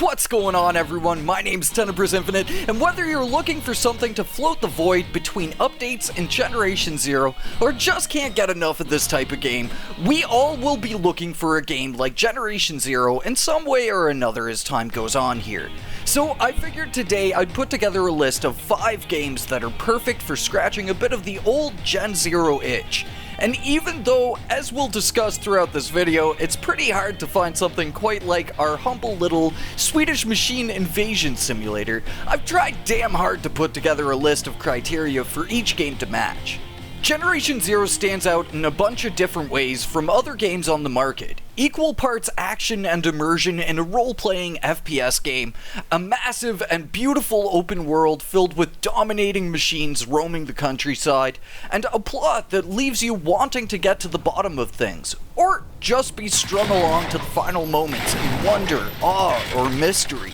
What's going on, everyone? My name's Tenebris Infinite, and whether you're looking for something to float the void between updates and Generation Zero, or just can't get enough of this type of game, we all will be looking for a game like Generation Zero in some way or another as time goes on here. So I figured today I'd put together a list of 5 games that are perfect for scratching a bit of the old Gen Zero itch. And even though, as we'll discuss throughout this video, it's pretty hard to find something quite like our humble little Swedish machine invasion simulator, I've tried damn hard to put together a list of criteria for each game to match. Generation Zero stands out in a bunch of different ways from other games on the market. Equal parts action and immersion in a role-playing FPS game, a massive and beautiful open world filled with dominating machines roaming the countryside, and a plot that leaves you wanting to get to the bottom of things, or just be strung along to the final moments in wonder, awe, or mystery.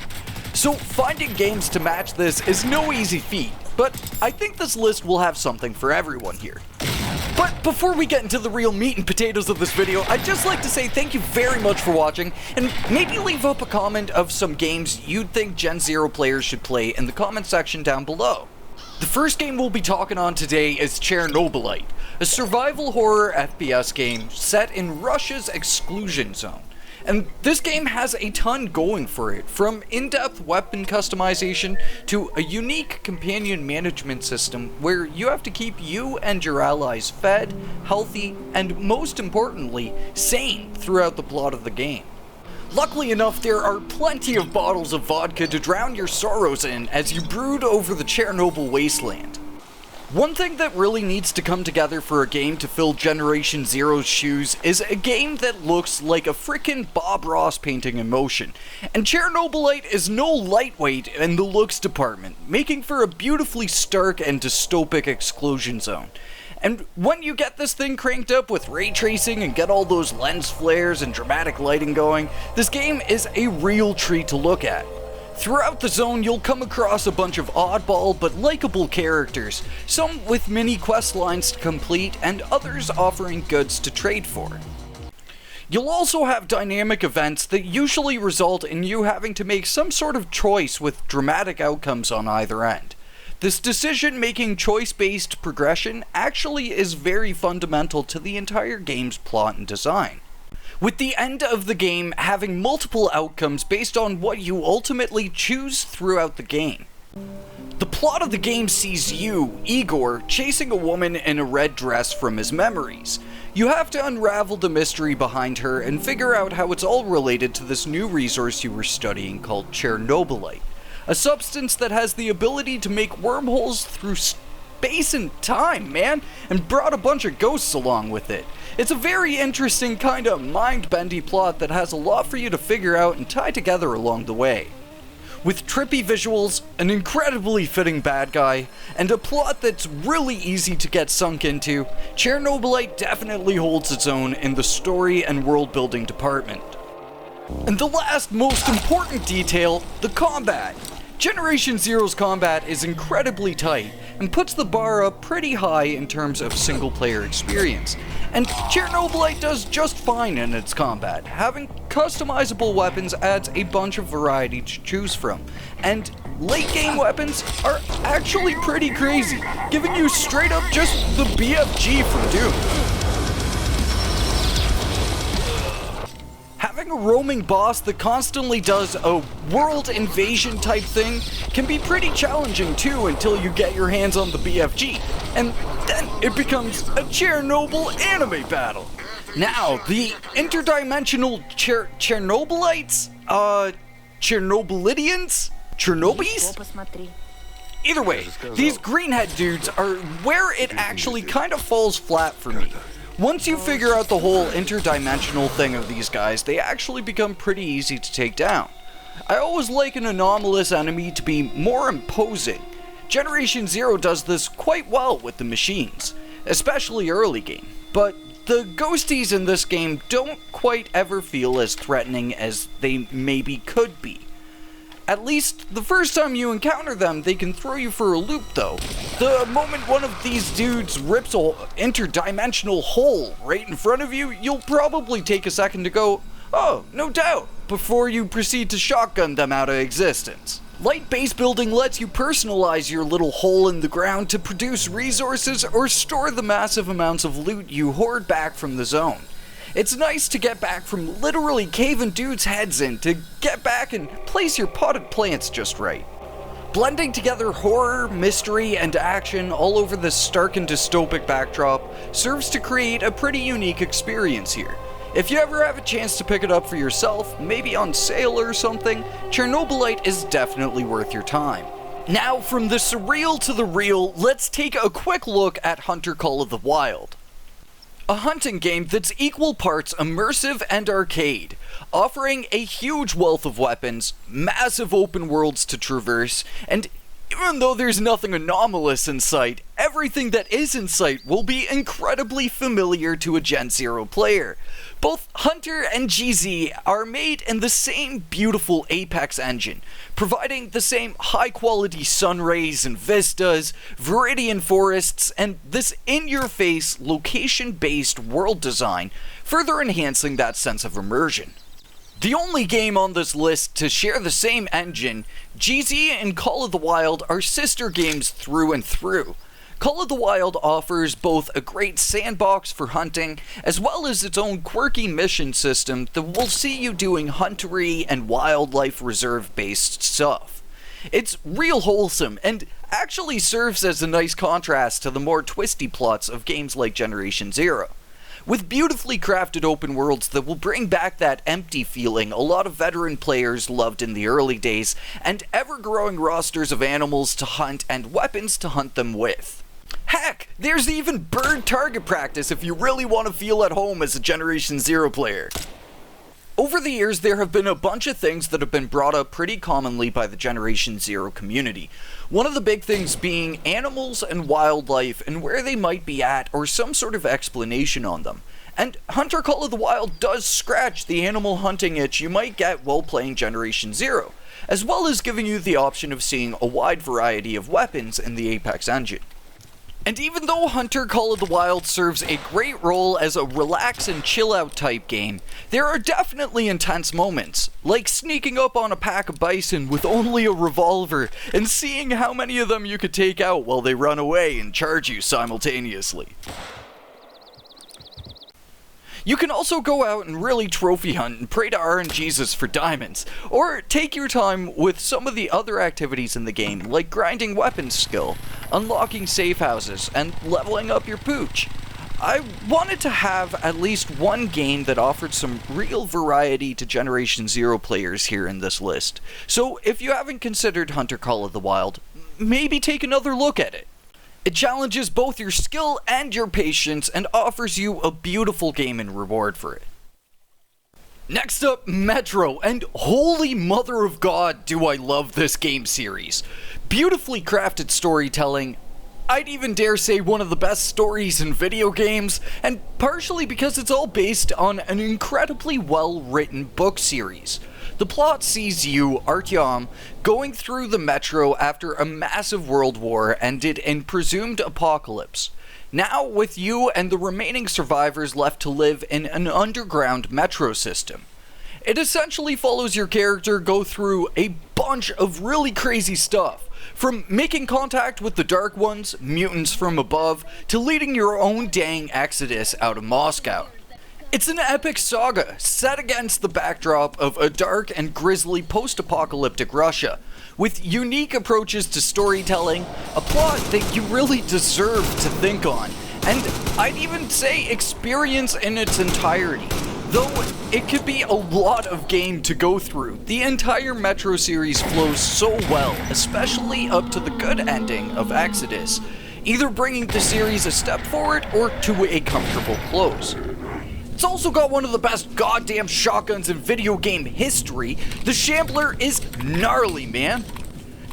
So finding games to match this is no easy feat, but I think this list will have something for everyone here. But before we get into the real meat and potatoes of this video, I'd just like to say thank you very much for watching, and maybe leave up a comment of some games you'd think Gen Zero players should play in the comment section down below. The first game we'll be talking on today is Chernobylite, a survival horror FPS game set in Russia's exclusion zone. And this game has a ton going for it, from in-depth weapon customization to a unique companion management system where you have to keep you and your allies fed, healthy, and most importantly, sane throughout the plot of the game. Luckily enough, there are plenty of bottles of vodka to drown your sorrows in as you brood over the Chernobyl wasteland. One thing that really needs to come together for a game to fill Generation Zero's shoes is a game that looks like a frickin' Bob Ross painting in motion. And Chernobylite is no lightweight in the looks department, making for a beautifully stark and dystopic exclusion zone. And when you get this thing cranked up with ray tracing and get all those lens flares and dramatic lighting going, this game is a real treat to look at. Throughout the zone, you'll come across a bunch of oddball but likable characters, some with mini quest lines to complete and others offering goods to trade for. You'll also have dynamic events that usually result in you having to make some sort of choice with dramatic outcomes on either end. This decision-making choice-based progression actually is very fundamental to the entire game's plot and design, with the end of the game having multiple outcomes based on what you ultimately choose throughout the game. The plot of the game sees you, Igor, chasing a woman in a red dress from his memories. You have to unravel the mystery behind her and figure out how it's all related to this new resource you were studying called Chernobylite, a substance that has the ability to make wormholes through space and time, man, and brought a bunch of ghosts along with it. It's a very interesting kind of mind-bendy plot that has a lot for you to figure out and tie together along the way. With trippy visuals, an incredibly fitting bad guy, and a plot that's really easy to get sunk into, Chernobylite definitely holds its own in the story and world-building department. And the last most important detail, the combat. Generation Zero's combat is incredibly tight and puts the bar up pretty high in terms of single-player experience. And Chernobylite does just fine in its combat. Having customizable weapons adds a bunch of variety to choose from. And late-game weapons are actually pretty crazy, giving you straight up just the BFG from Doom. Having a roaming boss that constantly does a world invasion type thing can be pretty challenging too until you get your hands on the BFG, and then it becomes a Chernobyl anime battle. Now, the interdimensional Chernobylites? Chernobylitians? Chernobys? Either way, these greenhead dudes are where it actually kind of falls flat for me. Once you figure out the whole interdimensional thing of these guys, they actually become pretty easy to take down. I always like an anomalous enemy to be more imposing. Generation Zero does this quite well with the machines, especially early game, but the ghosties in this game don't quite ever feel as threatening as they maybe could be. At least, the first time you encounter them, they can throw you for a loop though. The moment one of these dudes rips an interdimensional hole right in front of you, you'll probably take a second to go, Oh, no doubt, before you proceed to shotgun them out of existence. Light base building lets you personalize your little hole in the ground to produce resources or store the massive amounts of loot you hoard back from the zone. It's nice to get back from literally caving dudes' heads in to get back and place your potted plants just right. Blending together horror, mystery, and action all over this stark and dystopic backdrop serves to create a pretty unique experience here. If you ever have a chance to pick it up for yourself, maybe on sale or something, Chernobylite is definitely worth your time. Now, from the surreal to the real, let's take a quick look at Hunter Call of the Wild. A hunting game that's equal parts immersive and arcade, offering a huge wealth of weapons, massive open worlds to traverse, and even though there's nothing anomalous in sight, everything that is in sight will be incredibly familiar to a Gen 0 player. Both Hunter and GZ are made in the same beautiful Apex engine, providing the same high-quality sun rays and vistas, viridian forests, and this in-your-face, location-based world design, further enhancing that sense of immersion. The only game on this list to share the same engine, GZ and Call of the Wild are sister games through and through. Call of the Wild offers both a great sandbox for hunting, as well as its own quirky mission system that will see you doing huntery and wildlife reserve-based stuff. It's real wholesome, and actually serves as a nice contrast to the more twisty plots of games like Generation Zero. With beautifully crafted open worlds that will bring back that empty feeling a lot of veteran players loved in the early days, and ever-growing rosters of animals to hunt and weapons to hunt them with. Heck, there's even bird target practice if you really want to feel at home as a Generation Zero player. Over the years, there have been a bunch of things that have been brought up pretty commonly by the Generation Zero community. One of the big things being animals and wildlife and where they might be at, or some sort of explanation on them. And Hunter Call of the Wild does scratch the animal hunting itch you might get while playing Generation Zero, as well as giving you the option of seeing a wide variety of weapons in the Apex engine. And even though Hunter Call of the Wild serves a great role as a relax and chill out type game, there are definitely intense moments, like sneaking up on a pack of bison with only a revolver and seeing how many of them you could take out while they run away and charge you simultaneously. You can also go out and really trophy hunt and pray to RNGesus for diamonds, or take your time with some of the other activities in the game, like grinding weapons skill, unlocking safe houses, and leveling up your pooch. I wanted to have at least one game that offered some real variety to Generation Zero players here in this list, so if you haven't considered Hunter Call of the Wild, maybe take another look at it. It challenges both your skill and your patience and offers you a beautiful game in reward for it. Next up, Metro, and holy mother of God do I love this game series. Beautifully crafted storytelling, I'd even dare say one of the best stories in video games, and partially because it's all based on an incredibly well-written book series. The plot sees you, Artyom, going through the Metro after a massive world war ended in presumed apocalypse. Now, with you and the remaining survivors left to live in an underground metro system. It essentially follows your character go through a bunch of really crazy stuff, from making contact with the Dark Ones, mutants from above, to leading your own dang exodus out of Moscow. It's an epic saga, set against the backdrop of a dark and grisly post-apocalyptic Russia, with unique approaches to storytelling, a plot that you really deserve to think on, and I'd even say experience in its entirety. Though it could be a lot of game to go through, the entire Metro series flows so well, especially up to the good ending of Exodus, either bringing the series a step forward or to a comfortable close. It's also got one of the best goddamn shotguns in video game history. The Shambler is gnarly, man.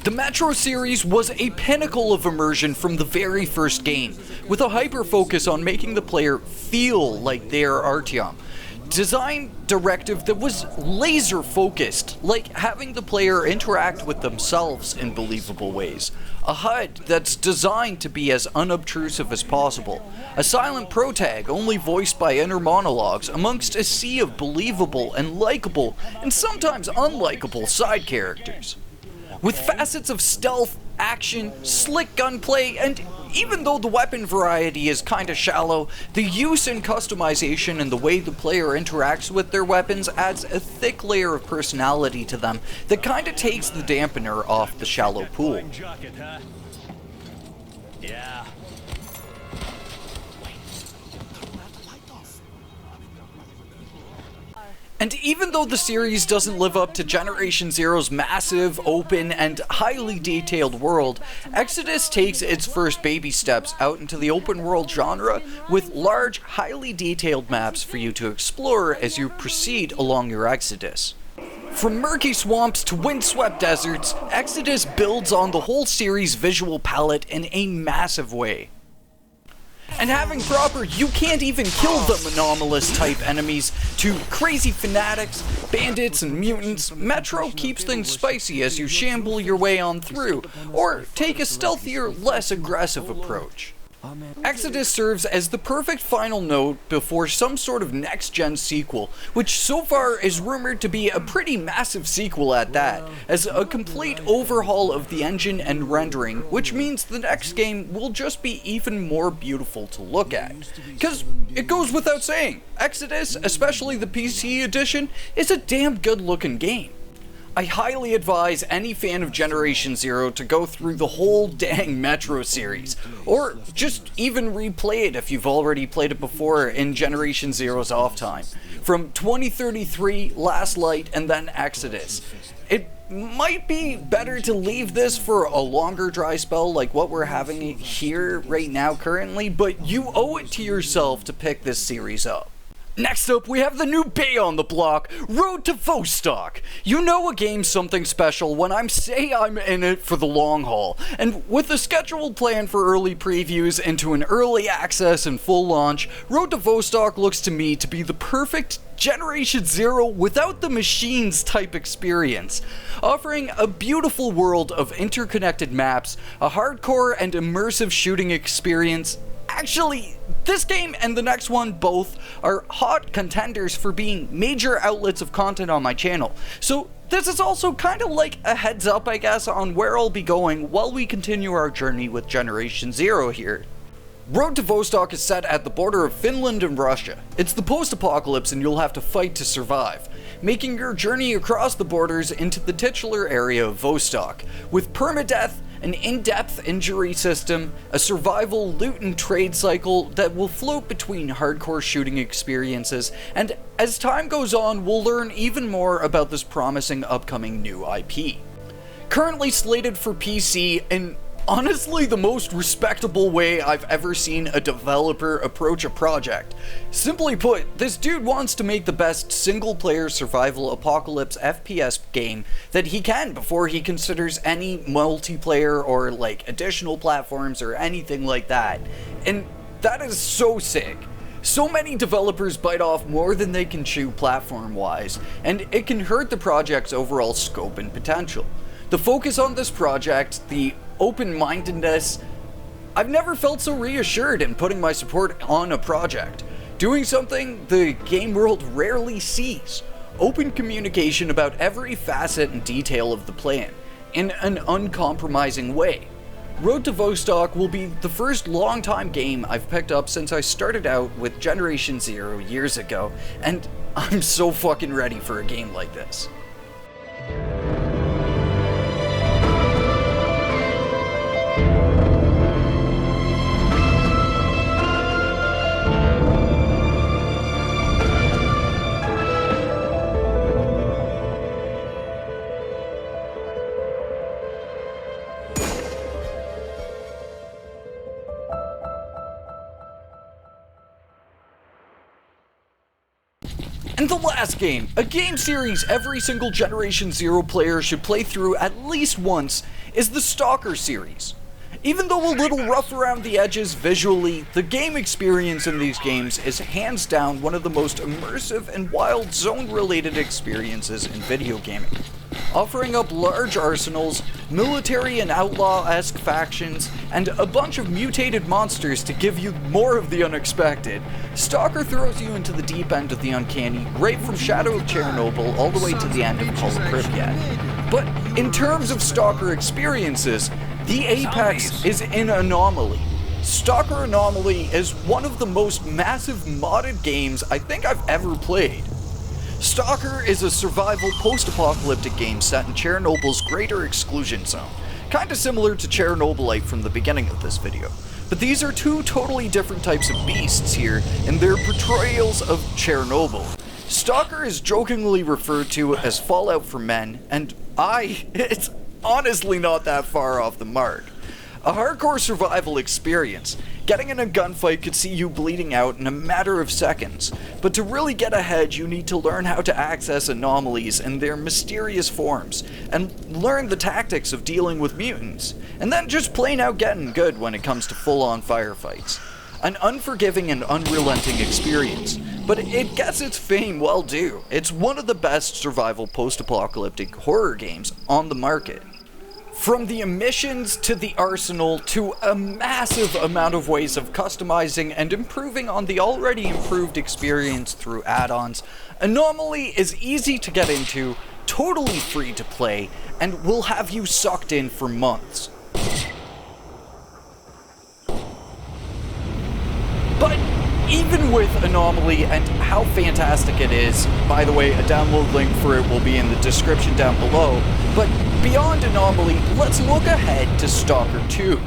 The Metro series was a pinnacle of immersion from the very first game, with a hyper focus on making the player feel like they are Artyom. design directive that was laser focused, like having the player interact with themselves in believable ways, a HUD that's designed to be as unobtrusive as possible, a silent protag only voiced by inner monologues amongst a sea of believable and likable and sometimes unlikable side characters. With facets of stealth, action, slick gunplay, and even though the weapon variety is kinda shallow, the use and customization and the way the player interacts with their weapons adds a thick layer of personality to them that kinda takes the dampener off the shallow pool. Yeah. And even though the series doesn't live up to Generation Zero's massive, open, and highly detailed world, Exodus takes its first baby steps out into the open world genre with large, highly detailed maps for you to explore as you proceed along your Exodus. From murky swamps to windswept deserts, Exodus builds on the whole series' visual palette in a massive way. And having proper you can't even kill them anomalous type enemies to crazy fanatics, bandits, and mutants, Metro keeps things spicy as you shamble your way on through, or take a stealthier, less aggressive approach. Exodus serves as the perfect final note before some sort of next-gen sequel, which so far is rumored to be a pretty massive sequel at that, as a complete overhaul of the engine and rendering, which means the next game will just be even more beautiful to look at. Because it goes without saying, Exodus, especially the PC edition, is a damn good looking game. I highly advise any fan of Generation Zero to go through the whole dang Metro series, or just even replay it if you've already played it before in Generation Zero's off time. From 2033, Last Light, and then Exodus. It might be better to leave this for a longer dry spell like what we're having here right now currently, but you owe it to yourself to pick this series up. Next up, we have the new bay on the block, Road to Vostok. You know a game's something special when I'm in it for the long haul, and with a scheduled plan for early previews into an early access and full launch, Road to Vostok looks to me to be the perfect Generation Zero without the machines type experience, offering a beautiful world of interconnected maps, a hardcore and immersive shooting experience. Actually, this game and the next one both are hot contenders for being major outlets of content on my channel, so this is also kind of like a heads up, I guess, on where I'll be going while we continue our journey with Generation Zero here. Road to Vostok is set at the border of Finland and Russia. It's the post-apocalypse and you'll have to fight to survive, making your journey across the borders into the titular area of Vostok, with permadeath, an in-depth injury system, a survival loot and trade cycle that will float between hardcore shooting experiences, and as time goes on, we'll learn even more about this promising upcoming new IP. Currently slated for PC, and honestly the most respectable way I've ever seen a developer approach a project. Simply put, this dude wants to make the best single-player survival apocalypse FPS game that he can before he considers any multiplayer or like additional platforms or anything like that. And that is so sick. So many developers bite off more than they can chew platform-wise, and it can hurt the project's overall scope and potential. The focus on this project, the open-mindedness, I've never felt so reassured in putting my support on a project. Doing something the game world rarely sees. Open communication about every facet and detail of the plan, in an uncompromising way. Road to Vostok will be the first long-time game I've picked up since I started out with Generation Zero years ago, and I'm so fucking ready for a game like this. And the last game, a game series every single Generation Zero player should play through at least once, is the S.T.A.L.K.E.R series. Even though a little rough around the edges visually, the game experience in these games is hands down one of the most immersive and wild zone-related experiences in video gaming. Offering up large arsenals, military and outlaw-esque factions, and a bunch of mutated monsters to give you more of the unexpected, S.T.A.L.K.E.R throws you into the deep end of the uncanny, right from Shadow of Chernobyl all the way to the end of Call of Pripyat. But in terms of S.T.A.L.K.E.R experiences, the apex is an anomaly. S.T.A.L.K.E.R Anomaly is one of the most massive modded games I think I've ever played. S.T.A.L.K.E.R is a survival post-apocalyptic game set in Chernobyl's greater exclusion zone, kinda similar to Chernobylite from the beginning of this video. But these are two totally different types of beasts here in their portrayals of Chernobyl. S.T.A.L.K.E.R is jokingly referred to as Fallout for men, and it's honestly not that far off the mark. A hardcore survival experience. Getting in a gunfight could see you bleeding out in a matter of seconds, but to really get ahead you need to learn how to access anomalies in their mysterious forms, and learn the tactics of dealing with mutants, and then just plain out getting good when it comes to full-on firefights. An unforgiving and unrelenting experience, but it gets its fame well due. It's one of the best survival post-apocalyptic horror games on the market. From the emissions to the arsenal to a massive amount of ways of customizing and improving on the already improved experience through add-ons, Anomaly is easy to get into, totally free to play, and will have you sucked in for months. But even with Anomaly and how fantastic it is, by the way, a download link for it will be in the description down below, but beyond Anomaly, let's look ahead to S.T.A.L.K.E.R 2.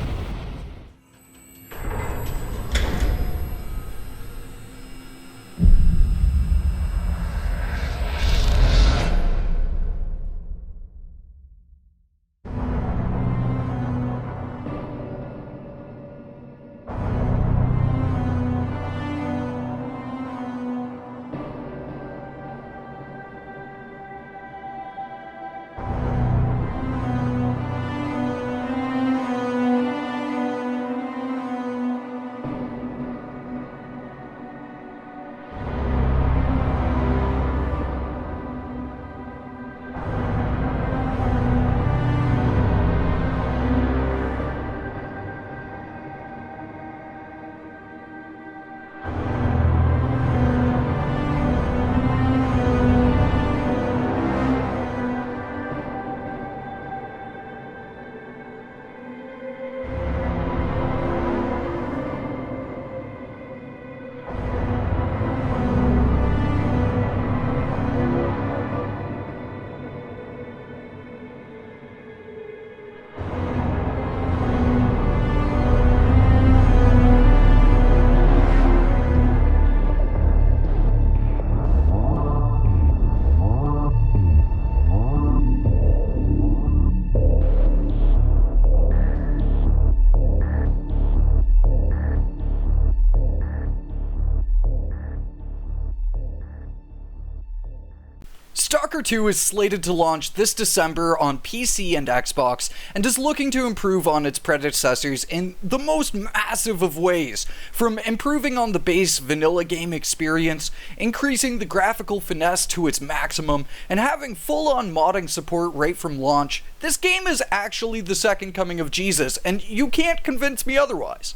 S.T.A.L.K.E.R 2 is slated to launch this December on PC and Xbox, and is looking to improve on its predecessors in the most massive of ways, from improving on the base vanilla game experience, increasing the graphical finesse to its maximum, and having full-on modding support right from launch. This game is actually the second coming of Jesus, and you can't convince me otherwise.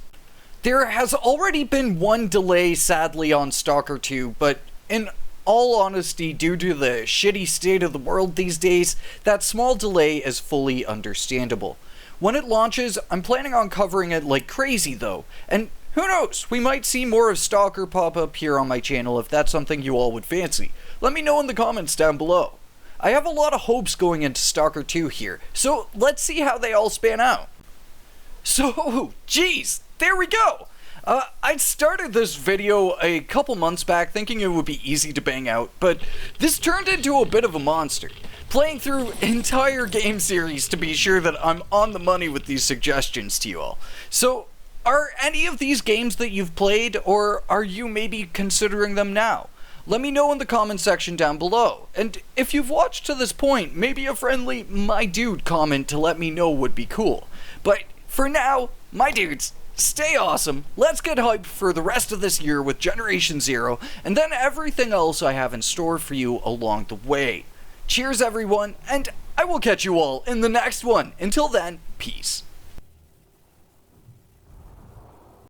There has already been one delay, sadly, on S.T.A.L.K.E.R 2, but in all honesty, due to the shitty state of the world these days, that small delay is fully understandable. When it launches, I'm planning on covering it like crazy though, and who knows, we might see more of S.T.A.L.K.E.R pop up here on my channel if that's something you all would fancy. Let me know in the comments down below. I have a lot of hopes going into S.T.A.L.K.E.R 2 here, so let's see how they all span out. So, geez, there we go! I started this video a couple months back thinking it would be easy to bang out, but this turned into a bit of a monster. Playing through entire game series to be sure that I'm on the money with these suggestions to you all. So, are any of these games that you've played, or are you maybe considering them now? Let me know in the comment section down below. And if you've watched to this point, maybe a friendly "my dude" comment to let me know would be cool. But For now, my dudes, stay awesome. Let's get hyped for the rest of this year with Generation Zero, and then everything else I have in store for you along the way. Cheers, everyone, and I will catch you all in the next one. Until then, peace.